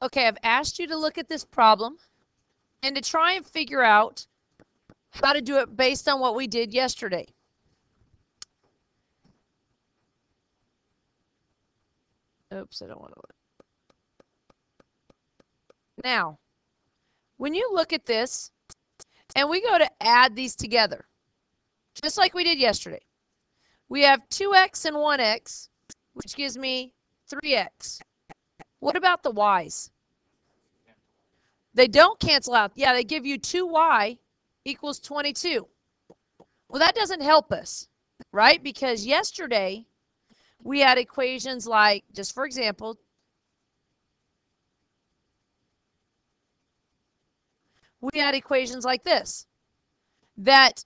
Okay, I've asked you to look at this problem and to try and figure out how to do it based on what we did yesterday. Oops, I don't want to look. Now, when you look at this and we go to add these together, just like we did yesterday, we have 2x and 1x, which gives me 3x. What about the y's? They don't cancel out. Yeah, they give you 2y equals 22. Well, that doesn't help us, right? Because yesterday we had equations like, just for example, we had equations like this, that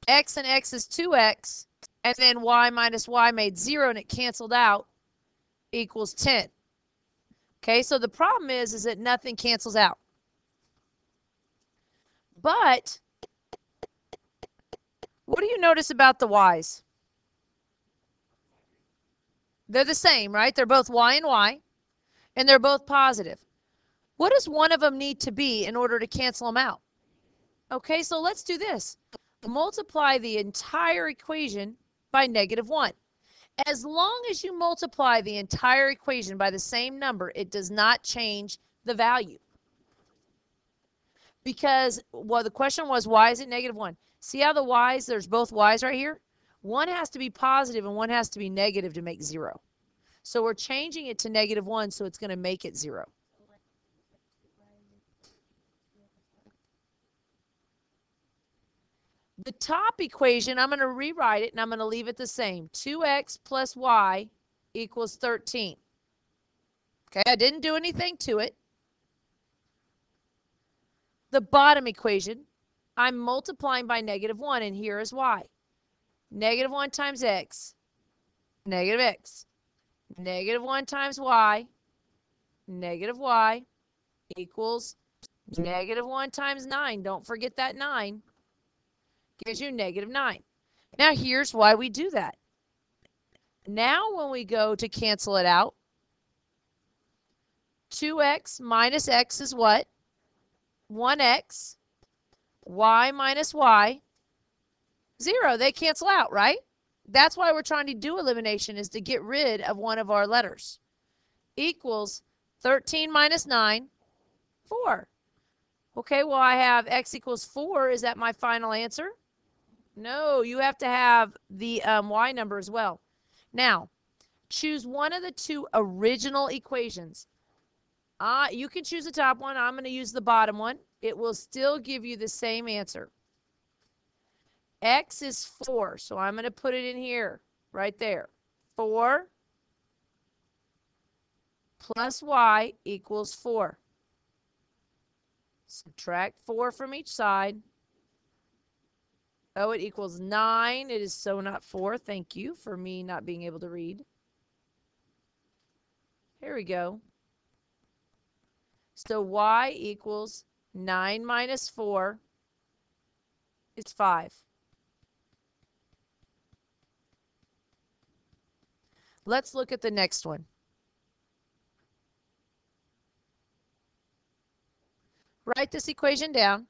x and x is 2x, and then y minus y made 0, and it canceled out, equals 10. Okay, so the problem is that nothing cancels out. But what do you notice about the y's? They're the same, right? They're both y and y, and they're both positive. What does one of them need to be in order to cancel them out? Okay, so let's do this. Multiply the entire equation by -1. As long as you multiply the entire equation by the same number, it does not change the value. Because, well, the question was, why is it -1? See how the y's, there's both y's right here? One has to be positive and one has to be negative to make 0. So we're changing it to -1, so it's going to make it 0. The top equation, I'm going to rewrite it and I'm going to leave it the same. 2x plus y equals 13. Okay, I didn't do anything to it. The bottom equation, I'm multiplying by -1, and here is y. -1 times x, negative x. -1 times y, negative y, equals -1 times 9. Don't forget that 9. Gives you -9. Now here's why we do that. Now when we go to cancel it out, 2x minus x is what? 1x. Y minus y, 0. They cancel out, right? That's why we're trying to do elimination, is to get rid of one of our letters. Equals 13 minus 9, 4. Okay, well, I have x equals 4. Is that my final answer? No, you have to have the y number as well. Now, choose one of the two original equations. You can choose the top one. I'm going to use the bottom one. It will still give you the same answer. X is 4, so I'm going to put it in here, right there. 4 plus y equals 4. Subtract 4 from each side. Oh, it equals 9. It is so not 4. Thank you for me not being able to read. Here we go. So y equals 9 minus 4 is 5. Let's look at the next one. Write this equation down.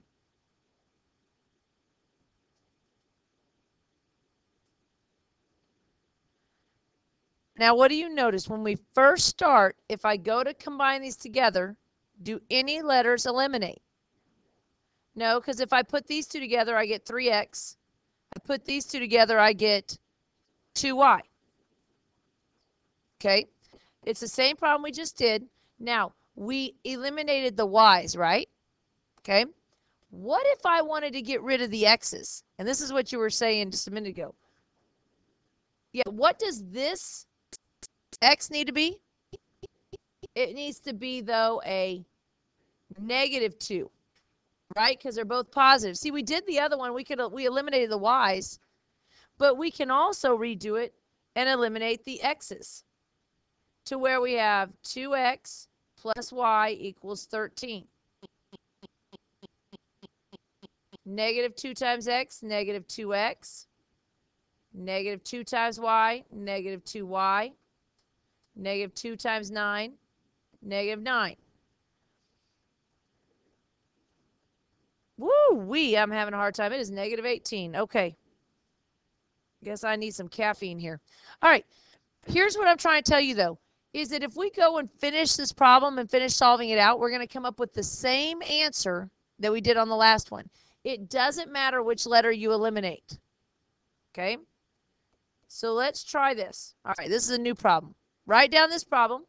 Now, what do you notice? When we first start, if I go to combine these together, do any letters eliminate? No, because if I put these two together, I get 3x. I put these two together, I get 2y. Okay? It's the same problem we just did. Now, we eliminated the y's, right? Okay? What if I wanted to get rid of the x's? And this is what you were saying just a minute ago. Yeah, what does this x need to be? It needs to be, though, a -2, right? Because they're both positive. See, we did the other one. We eliminated the y's, but we can also redo it and eliminate the x's to where we have 2x plus y equals 13. -2 times x, -2x. -2 times y, -2y. -2 times 9, -9. Woo-wee, I'm having a hard time. It is negative 18. Okay. Guess I need some caffeine here. All right. Here's what I'm trying to tell you, though, is that if we go and finish this problem and finish solving it out, we're going to come up with the same answer that we did on the last one. It doesn't matter which letter you eliminate. Okay? So let's try this. All right, this is a new problem. Write down this problem.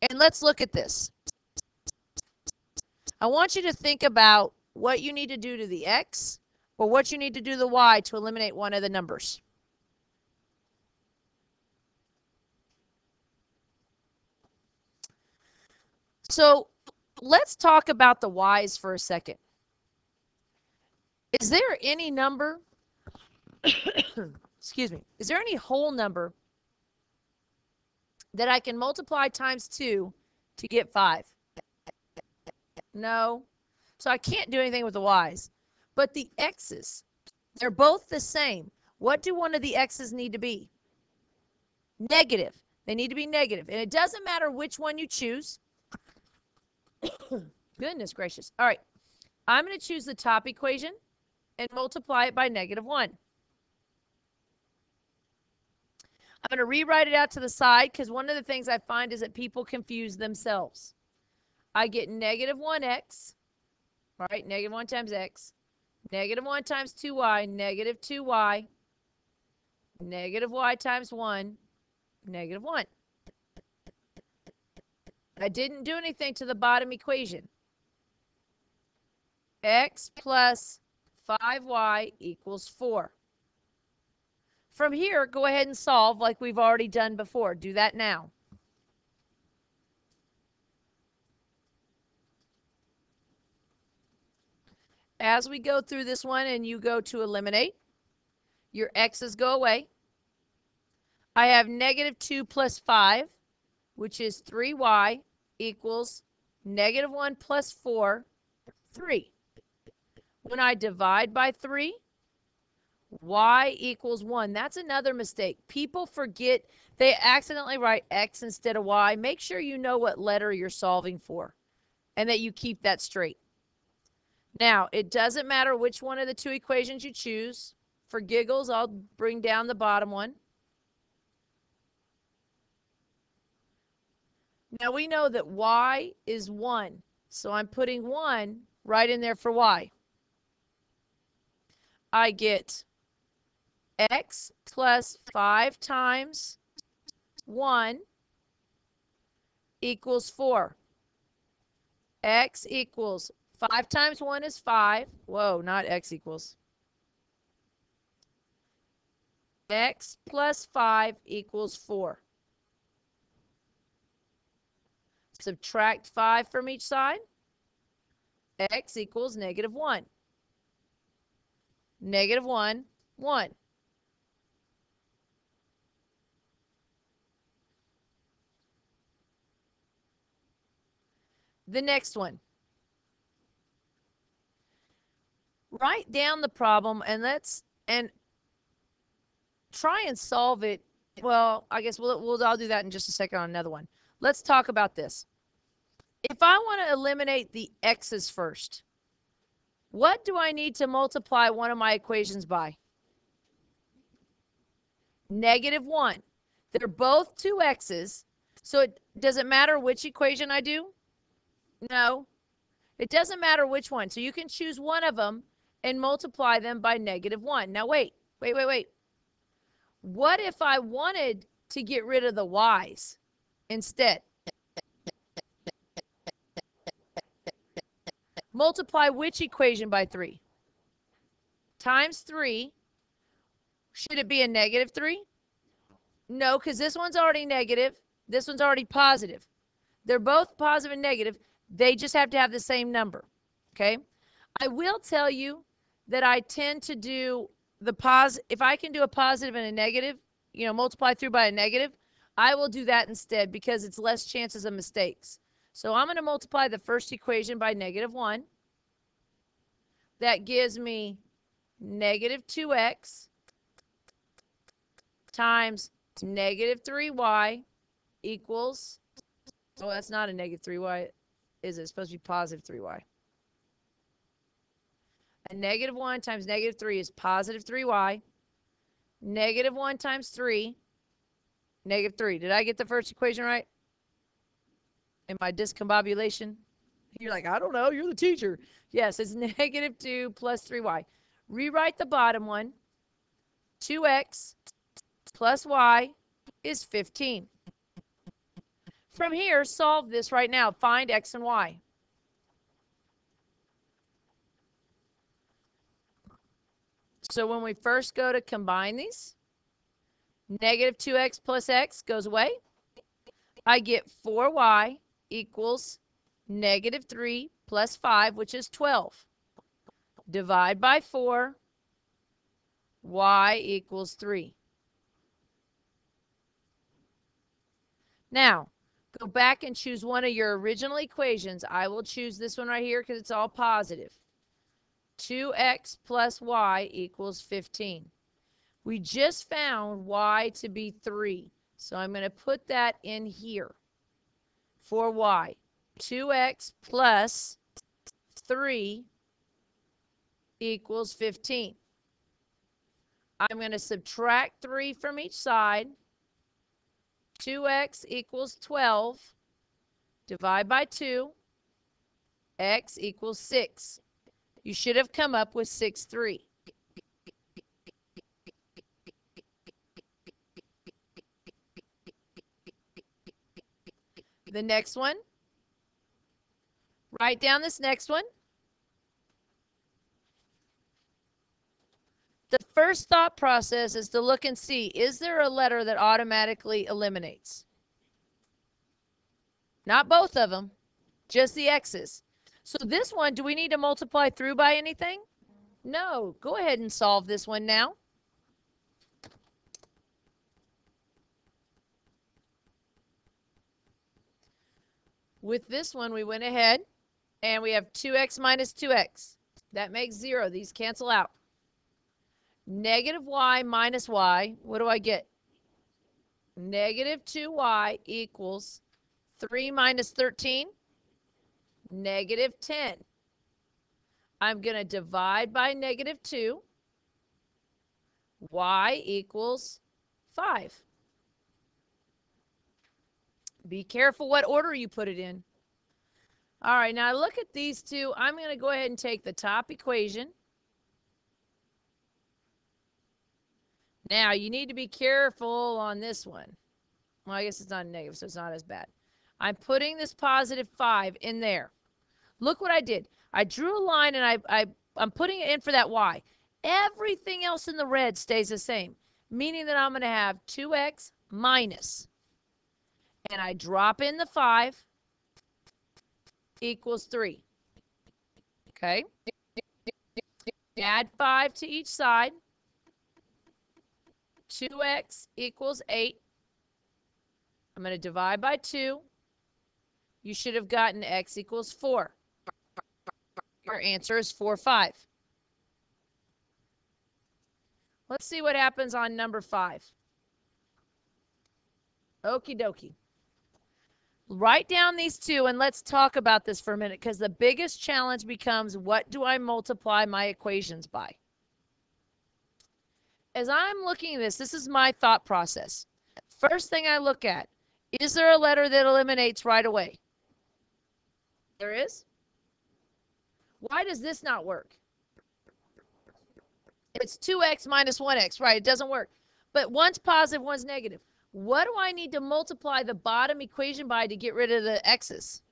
And let's look at this. I want you to think about what you need to do to the x or what you need to do to the y to eliminate one of the numbers. So let's talk about the y's for a second. Is there any number, excuse me, is there any whole number that I can multiply times 2 to get 5? No. So I can't do anything with the y's. But the x's, they're both the same. What do one of the x's need to be? Negative. They need to be negative. And it doesn't matter which one you choose. Goodness gracious. All right. I'm going to choose the top equation and multiply it by negative 1. I'm going to rewrite it out to the side because one of the things I find is that people confuse themselves. I get negative 1x, all right, negative 1 times x, negative 1 times 2y, negative 2y, negative y times 1, negative 1. I didn't do anything to the bottom equation. X plus 5y equals 4. From here, go ahead and solve like we've already done before. Do that now. As we go through this one and you go to eliminate, your x's go away. I have negative 2 plus 5, which is 3y, equals negative 1 plus 4, 3. When I divide by 3, y equals 1. That's another mistake. People forget, they accidentally write x instead of y. Make sure you know what letter you're solving for and that you keep that straight. Now, it doesn't matter which one of the two equations you choose. For giggles, I'll bring down the bottom one. Now, we know that y is 1, so I'm putting 1 right in there for y. I get x plus 5 times 1 equals 4. X equals 5 times 1 is 5. Whoa, not x equals. X plus 5 equals 4. Subtract 5 from each side. X equals negative 1. Negative 1, 1. The next one. Write down the problem and try and solve it. Well, I guess I'll do that in just a second on another one. Let's talk about this. If I want to eliminate the x's first, what do I need to multiply one of my equations by? Negative 1. They're both 2x's, so it doesn't matter which equation I do? No. It doesn't matter which one. So you can choose one of them and multiply them by negative 1. Now wait. What if I wanted to get rid of the y's instead? Multiply which equation by 3? Times 3. Should it be a negative 3? No, because this one's already negative. This one's already positive. They're both positive and negative. They just have to have the same number. Okay? I will tell you that I tend to do the positive. If I can do a positive and a negative, multiply through by a negative, I will do that instead because it's less chances of mistakes. So I'm going to multiply the first equation by negative 1. That gives me negative 2x times negative 3y equals, oh, that's not a negative 3y. is it supposed to be positive 3y? And negative 1 times negative 3 is positive 3y. Negative 1 times 3, negative 3. Did I get the first equation right? In my discombobulation? You're like, I don't know. You're the teacher. Yes, it's negative 2 plus 3y. Rewrite the bottom one. 2x plus y is 15. From here, solve this right now. Find x and y. So when we first go to combine these, negative 2x plus x goes away. I get 4y equals negative 3 plus 5, which is 12. Divide by 4, y equals 3. Now, go back and choose one of your original equations. I will choose this one right here because it's all positive. 2x plus y equals 15. We just found y to be 3. So I'm going to put that in here for y. 2x plus 3 equals 15. I'm going to subtract 3 from each side. 2x equals 12. Divide by 2. X equals 6. You should have come up with 6, 3. The next one. Write down this next one. The first thought process is to look and see, is there a letter that automatically eliminates? Not both of them, just the x's. So this one, do we need to multiply through by anything? No. Go ahead and solve this one now. With this one, we went ahead and we have 2x minus 2x. That makes 0. These cancel out. Negative y minus y, what do I get? Negative 2y equals 3 minus 13, negative 10. I'm going to divide by negative 2. Y equals 5. Be careful what order you put it in. All right, now look at these two. I'm going to go ahead and take the top equation. Now, you need to be careful on this one. Well, I guess it's not a negative, so it's not as bad. I'm putting this positive 5 in there. Look what I did. I drew a line, and I'm putting it in for that y. Everything else in the red stays the same, meaning that I'm going to have 2x minus. And I drop in the 5 equals 3. Okay? Add 5 to each side. 2x equals 8. I'm going to divide by 2. You should have gotten x equals 4. Your answer is 4, 5. Let's see what happens on number 5. Okie dokie. Write down these two and let's talk about this for a minute, because the biggest challenge becomes, what do I multiply my equations by? As I'm looking at this, this is my thought process. First thing I look at, is there a letter that eliminates right away? There is? Why does this not work? It's 2x minus 1x, right? It doesn't work. But one's positive, one's negative. What do I need to multiply the bottom equation by to get rid of the x's?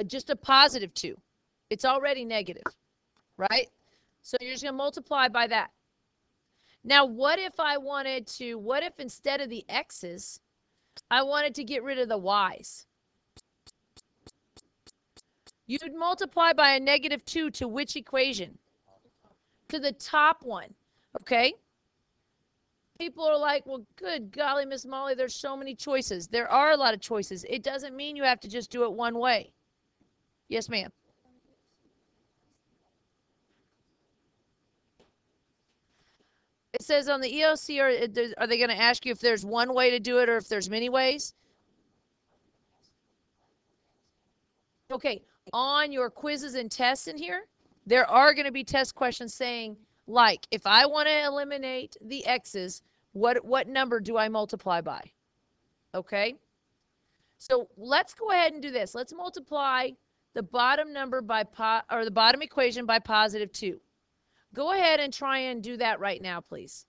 Just a positive 2. It's already negative, right? So you're just going to multiply by that. Now, what if instead of the x's, I wanted to get rid of the y's? You'd multiply by a negative 2 to which equation? To the top one, okay? People are like, well, good golly, Miss Molly, there's so many choices. There are a lot of choices. It doesn't mean you have to just do it one way. Yes, ma'am. It says on the EOC, are they going to ask you if there's one way to do it or if there's many ways? Okay, on your quizzes and tests in here, there are going to be test questions saying, like, if I want to eliminate the x's, what number do I multiply by? Okay? So let's go ahead and do this. Let's multiply the bottom number by the bottom equation by positive 2. Go ahead and try and do that right now, please.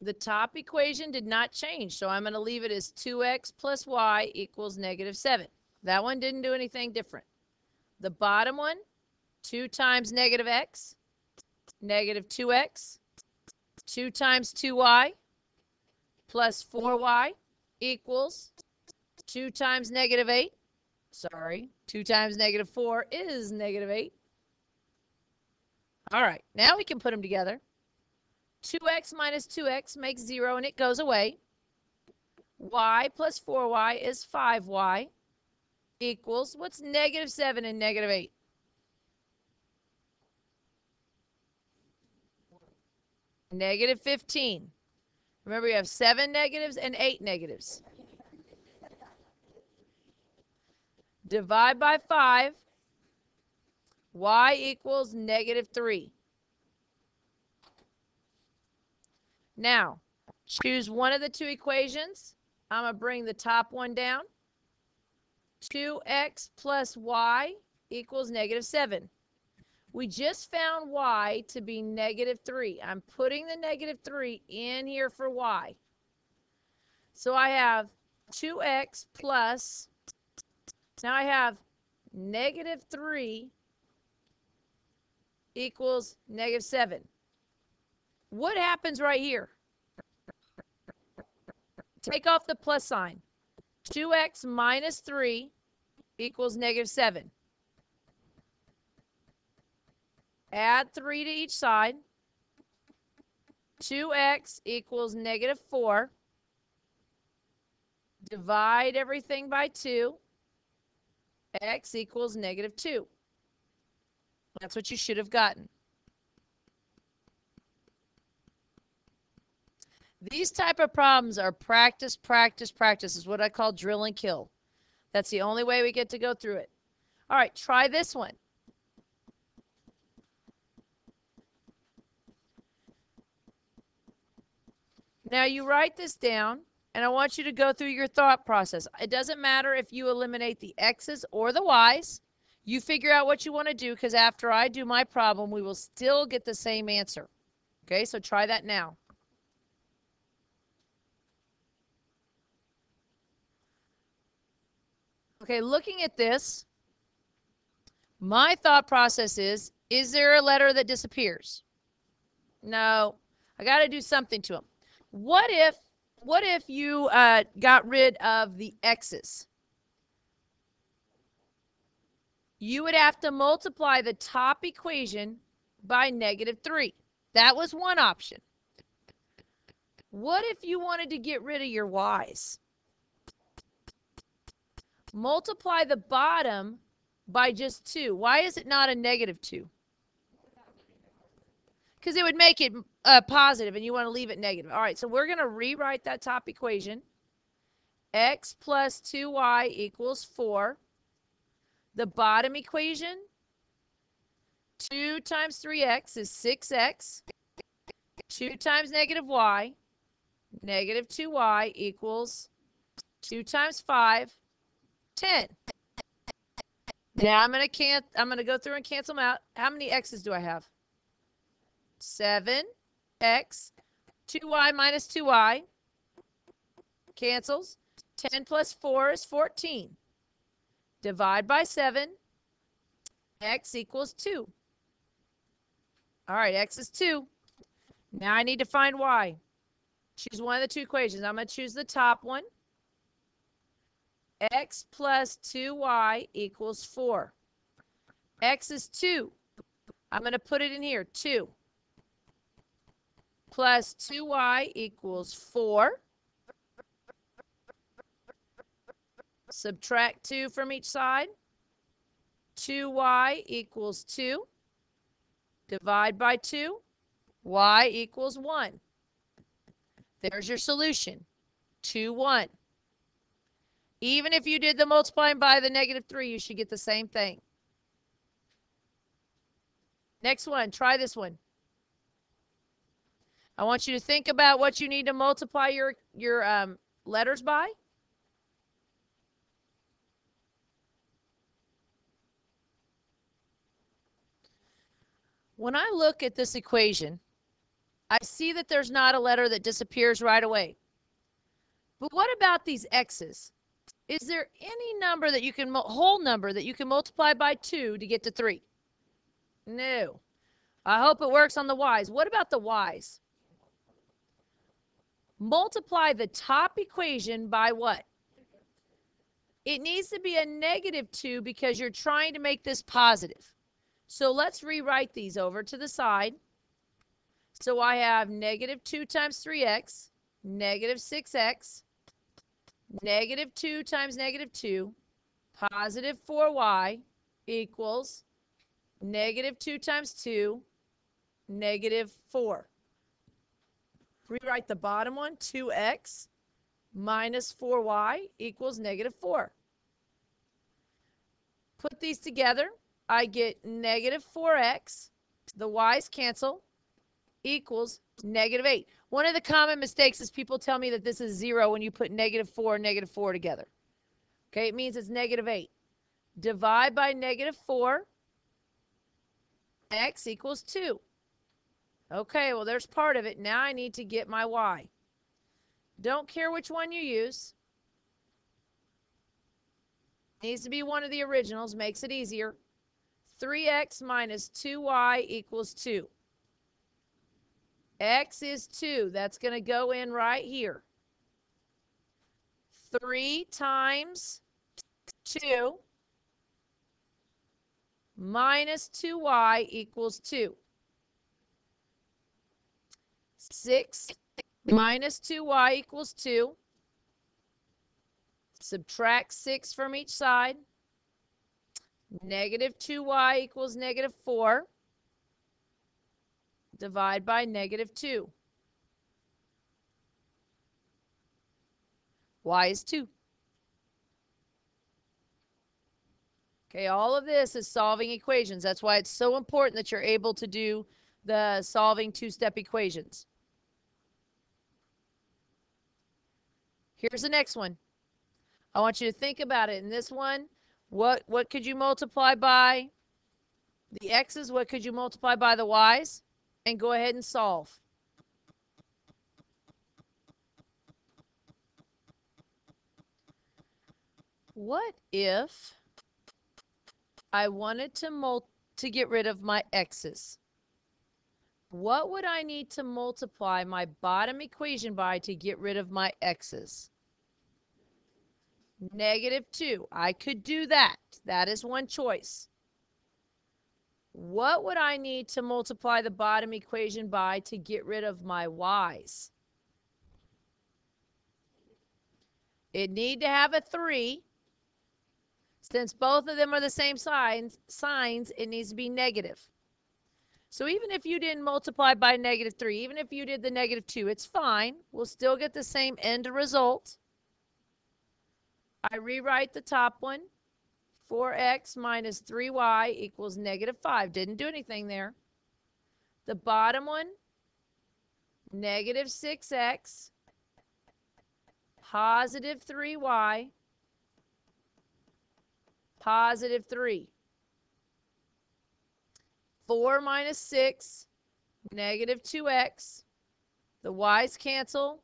The top equation did not change, so I'm going to leave it as 2x plus y equals negative 7. That one didn't do anything different. The bottom one, 2 times negative x, negative 2x, 2 times 2y, plus 4y equals 2 times negative 8. Sorry, 2 times negative 4 is negative 8. All right, now we can put them together. 2x minus 2x makes 0 and it goes away. Y plus 4y is 5y equals, what's negative 7 and negative 8? Negative 15. Remember, you have 7 negatives and 8 negatives. Divide by 5. Y equals negative 3. Now, choose one of the two equations. I'm going to bring the top one down. 2x plus y equals negative 7. We just found y to be negative 3. I'm putting the negative 3 in here for y. So I have 2x plus, now I have negative 3 equals negative 7. What happens right here? Take off the plus sign. 2x minus 3 equals negative 7. Add 3 to each side. 2x equals negative 4. Divide everything by 2. X equals negative 2. That's what you should have gotten. These type of problems are practice, practice, practice. Is what I call drill and kill. That's the only way we get to go through it. All right, try this one. Now you write this down, and I want you to go through your thought process. It doesn't matter if you eliminate the x's or the y's. You figure out what you want to do, because after I do my problem, we will still get the same answer. Okay, so try that now. Okay, looking at this, my thought process is there a letter that disappears? No, I got to do something to them. What if you got rid of the x's? You would have to multiply the top equation by negative 3. That was one option. What if you wanted to get rid of your y's? Multiply the bottom by just 2. Why is it not a negative 2? Because it would make it positive, and you want to leave it negative. All right, so we're going to rewrite that top equation. X plus 2y equals 4. The bottom equation, 2 times 3x is 6x. 2 times negative y, negative 2y equals 2 times 5, 10. Now I'm going to go through and cancel them out. How many x's do I have? 7x, 2y minus 2y, cancels. 10 plus 4 is 14. Divide by 7, x equals 2. All right, x is 2. Now I need to find y. Choose one of the two equations. I'm going to choose the top one. X plus 2y equals 4. X is 2. I'm going to put it in here, 2. Plus 2y equals 4. Subtract 2 from each side. 2y equals 2. Divide by 2. Y equals 1. There's your solution. 2, 1. Even if you did the multiplying by the -3, you should get the same thing. Next one, try this one. I want you to think about what you need to multiply your letters by. When I look at this equation, I see that there's not a letter that disappears right away. But what about these x's? Is there any number that you can, whole number that you can multiply by 2 to get to 3? No. I hope it works on the y's. What about the y's? Multiply the top equation by what? It needs to be a -2 because you're trying to make this positive. So let's rewrite these over to the side. So I have -2 times 3x, -6x, -2 times -2, positive 4y equals -2 times 2, -4. Rewrite the bottom one, 2x minus 4y equals -4. Put these together, I get -4x, the y's cancel, equals -8. One of the common mistakes is people tell me that this is 0 when you put -4 and -4 together. Okay, it means it's -8. Divide by -4, x equals 2. Okay, well, there's part of it. Now I need to get my y. Don't care which one you use. Needs to be one of the originals. Makes it easier. 3x minus 2y equals 2. X is 2. That's going to go in right here. 3 times 2 minus 2y equals 2. 6 minus 2y equals 2. Subtract 6 from each side. -2y equals -4. Divide by -2. Y is 2. Okay, all of this is solving equations. That's why it's so important that you're able to do the solving two-step equations. Here's the next one. I want you to think about it. In this one, what could you multiply by the x's? What could you multiply by the y's? And go ahead and solve. What if I wanted to get rid of my x's? What would I need to multiply my bottom equation by to get rid of my x's? -2. I could do that. That is one choice. What would I need to multiply the bottom equation by to get rid of my y's? It need to have a 3. Since both of them are the same signs, it needs to be negative. So even if you didn't multiply by -3, even if you did the -2, it's fine. We'll still get the same end result. I rewrite the top one. 4x minus 3y equals -5. Didn't do anything there. The bottom one, -6x, positive 3y, positive 3. 4 minus 6, -2x. The y's cancel.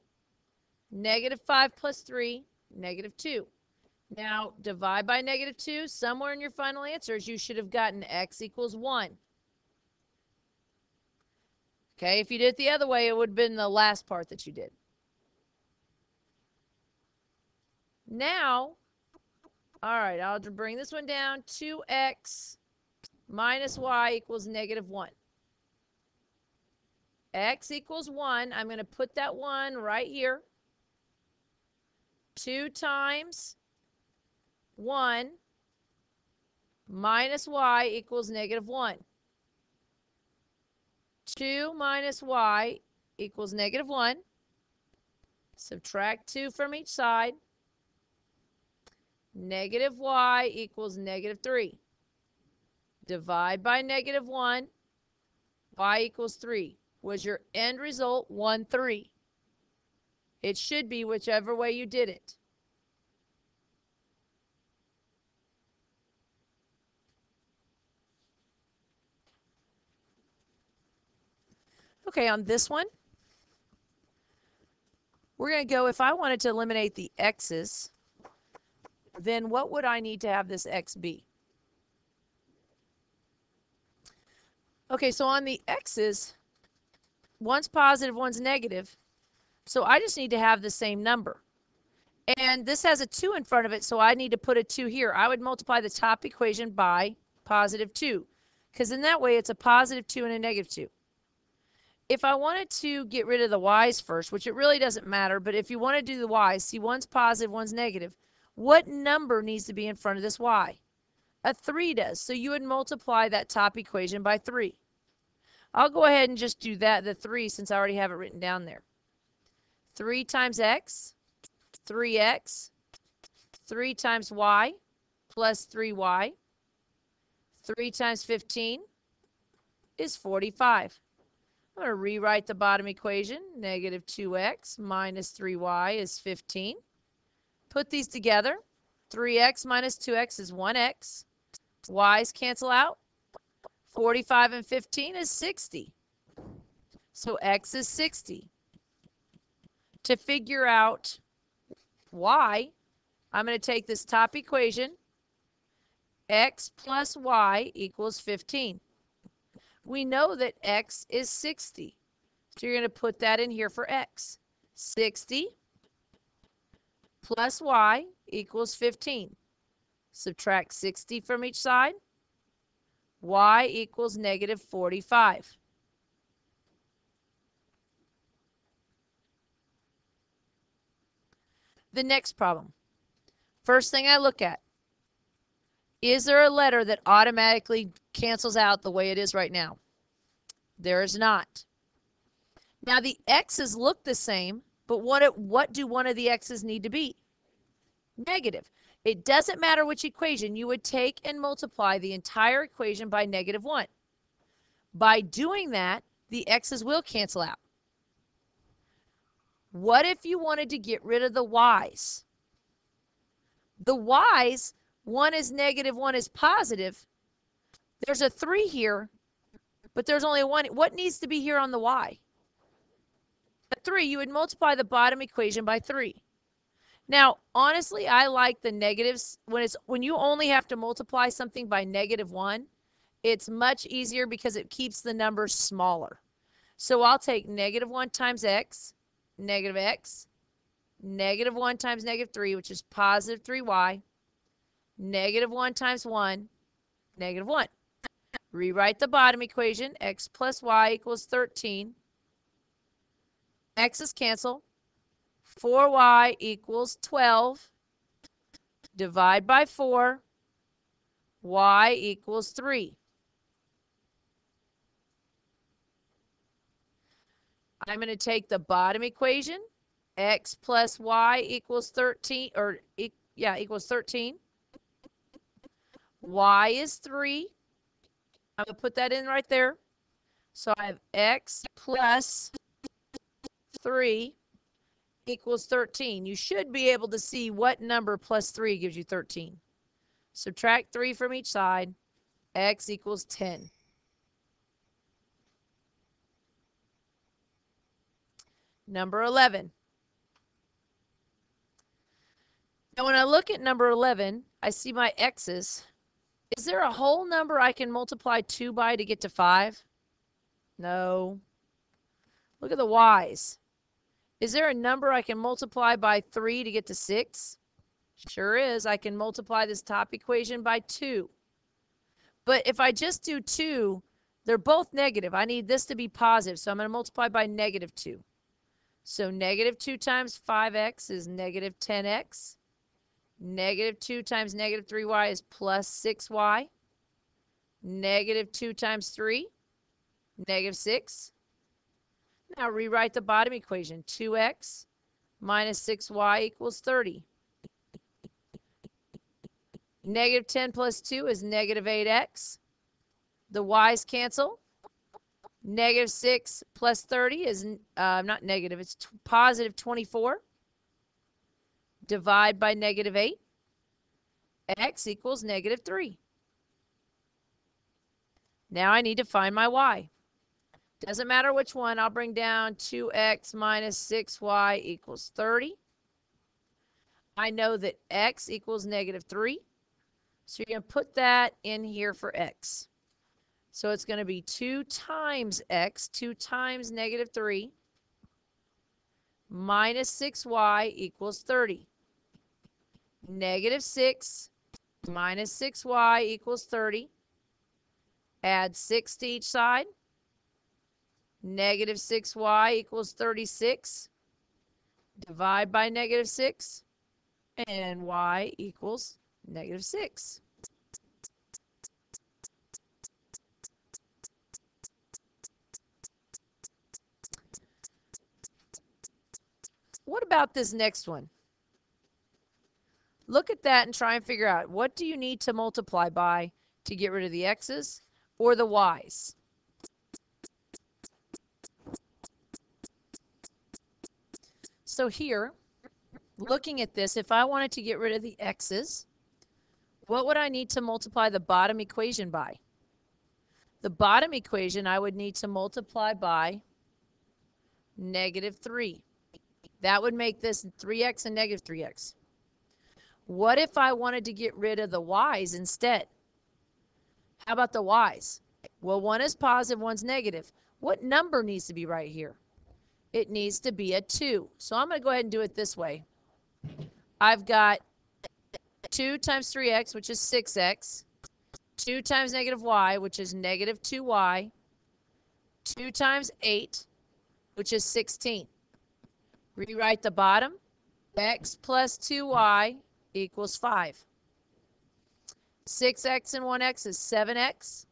-5 plus 3, -2. Now, divide by -2. Somewhere in your final answers, you should have gotten x equals 1. Okay, if you did it the other way, it would have been the last part that you did. Now, all right, I'll bring this one down. 2x minus y equals -1. X equals 1. I'm going to put that 1 right here. 2 times 1 minus y equals -1. 2 minus y equals -1. Subtract 2 from each side. Negative y equals negative 3. Divide by negative 1, y equals 3. Was your end result 1, 3? It should be whichever way you did it. Okay, on this one, we're going to go, if I wanted to eliminate the x's, then what would I need to have this x be? Okay, so on the x's, one's positive, one's negative. So I just need to have the same number. And this has a 2 in front of it, so I need to put a 2 here. I would multiply the top equation by positive 2, because in that way it's a positive 2 and a negative 2. If I wanted to get rid of the y's first, which it really doesn't matter, but if you want to do the y's, see one's positive, one's negative. What number needs to be in front of this y? A 3 does. So you would multiply that top equation by 3. I'll go ahead and just do that, the 3, since I already have it written down there. 3 times x, 3x, 3 times y, plus 3y. 3 times 15 is 45. I'm going to rewrite the bottom equation. Negative 2x minus 3y is 15. Put these together. 3x minus 2x is 1x. Y's cancel out. 45 and 15 is 60. So x is 60. To figure out y, I'm going to take this top equation. X plus y equals 15. We know that x is 60. So you're going to put that in here for x. 60 plus y equals 15. Subtract 60 from each side. Y equals negative 45. The next problem. First thing I look at. Is there a letter that automatically cancels out the way it is right now? There is not. Now the x's look the same, but what do one of the x's need to be? Negative. It doesn't matter which equation. You would take and multiply the entire equation by negative 1. By doing that, the x's will cancel out. What if you wanted to get rid of the y's? The y's, one is negative, one is positive. There's a 3 here, but there's only a 1. What needs to be here on the y? A 3. You would multiply the bottom equation by 3. Now, honestly, I like the negatives. When you only have to multiply something by negative 1, it's much easier because it keeps the numbers smaller. So I'll take negative 1 times x, negative x, negative 1 times negative 3, which is positive 3y, negative 1 times 1, negative 1. Rewrite the bottom equation. X plus y equals 13. X's cancel. 4y equals 12. Divide by 4. Y equals 3. I'm going to take the bottom equation. X plus y equals 13, equals 13. Y is 3. I'm going to put that in right there. So I have x plus 3 equals 13. You should be able to see what number plus 3 gives you 13. Subtract 3 from each side. X equals 10. Number 11. Now when I look at number 11, I see my x's. Is there a whole number I can multiply 2 by to get to 5? No. Look at the y's. Is there a number I can multiply by 3 to get to 6? Sure is. I can multiply this top equation by 2. But if I just do 2, they're both negative. I need this to be positive, so I'm going to multiply by negative 2. So negative 2 times 5x is negative 10x. Negative 2 times negative 3y is plus 6y. Negative 2 times 3, negative 6. Now rewrite the bottom equation. 2x minus 6y equals 30. Negative 10 plus 2 is negative 8x. The y's cancel. Negative 6 plus 30 is not negative, it's positive 24. Divide by negative 8. X equals negative 3. Now I need to find my y. Doesn't matter which one, I'll bring down 2x minus 6y equals 30. I know that x equals negative 3. So you're going to put that in here for x. So it's going to be 2 times x, 2 times negative 3, minus 6y equals 30. Negative 6 minus 6y equals 30. Add 6 to each side. Negative 6y equals 36. Divide by negative 6. And y equals negative 6. What about this next one? Look at that and try and figure out, what do you need to multiply by to get rid of the x's or the y's? So here, looking at this, if I wanted to get rid of the x's, what would I need to multiply the bottom equation by? The bottom equation I would need to multiply by negative 3. That would make this 3x and negative 3x. What if I wanted to get rid of the y's instead? How about the y's? Well, one is positive, one's negative. What number needs to be right here? It needs to be a 2. So I'm going to go ahead and do it this way. I've got 2 times 3x, which is 6x. 2 times negative y, which is negative 2y. 2 times 8, which is 16. Rewrite the bottom. X plus 2y equals 5. 6x and 1x is 7x.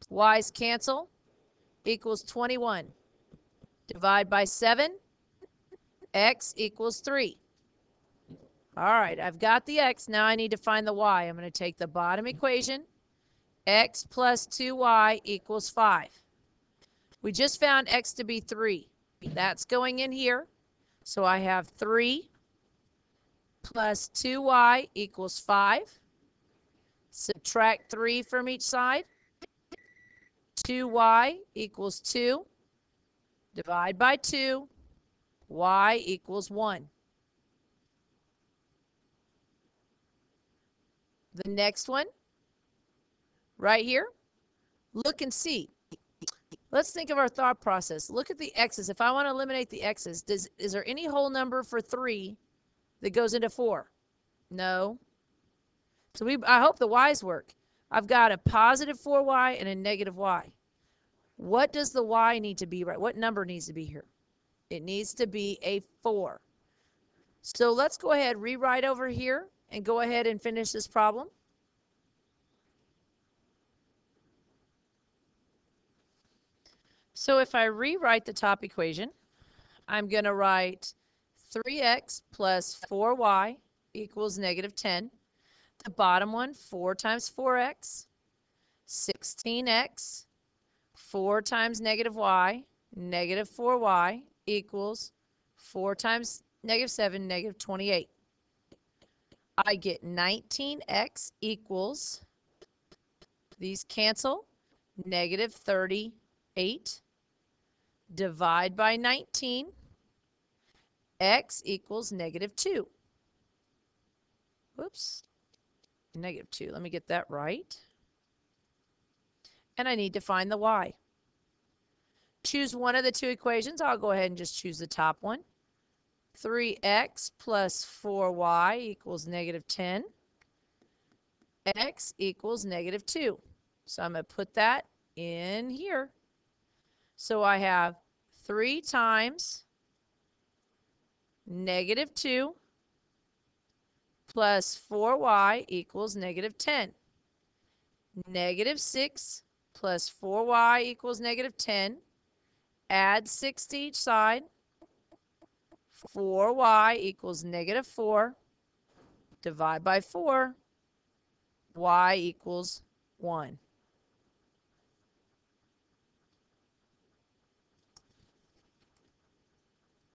Y's cancel. Equals 21. Divide by 7. X equals 3. All right, I've got the x. Now I need to find the y. I'm going to take the bottom equation. X plus 2y equals 5. We just found x to be 3. That's going in here. So I have 3 plus 2y equals 5. Subtract 3 from each side. 2y equals 2. Divide by 2. Y equals 1. The next one, right here, look and see. Let's think of our thought process. Look at the x's. If I want to eliminate the x's, is there any whole number for 3 that goes into 4? No. So I hope the y's work. I've got a positive 4y and a negative y. What does the y need to be, right? What number needs to be here? It needs to be a 4. So let's go ahead, rewrite over here, and go ahead and finish this problem. So if I rewrite the top equation, I'm going to write 3x plus 4y equals negative 10. The bottom one, 4 times 4x, 16x, 4 times negative y, negative 4y equals 4 times negative 7, negative 28. I get 19x equals, these cancel, negative 38. Divide by 19. X equals negative 2. Whoops. Negative 2. Let me get that right. And I need to find the y. Choose one of the two equations. I'll go ahead and just choose the top one. 3x plus 4y equals negative 10. X equals negative 2. So I'm going to put that in here. So I have 3 times negative 2 plus 4y equals negative 10. Negative 6 plus 4y equals negative 10. Add 6 to each side. 4y equals negative 4. Divide by 4. y equals 1.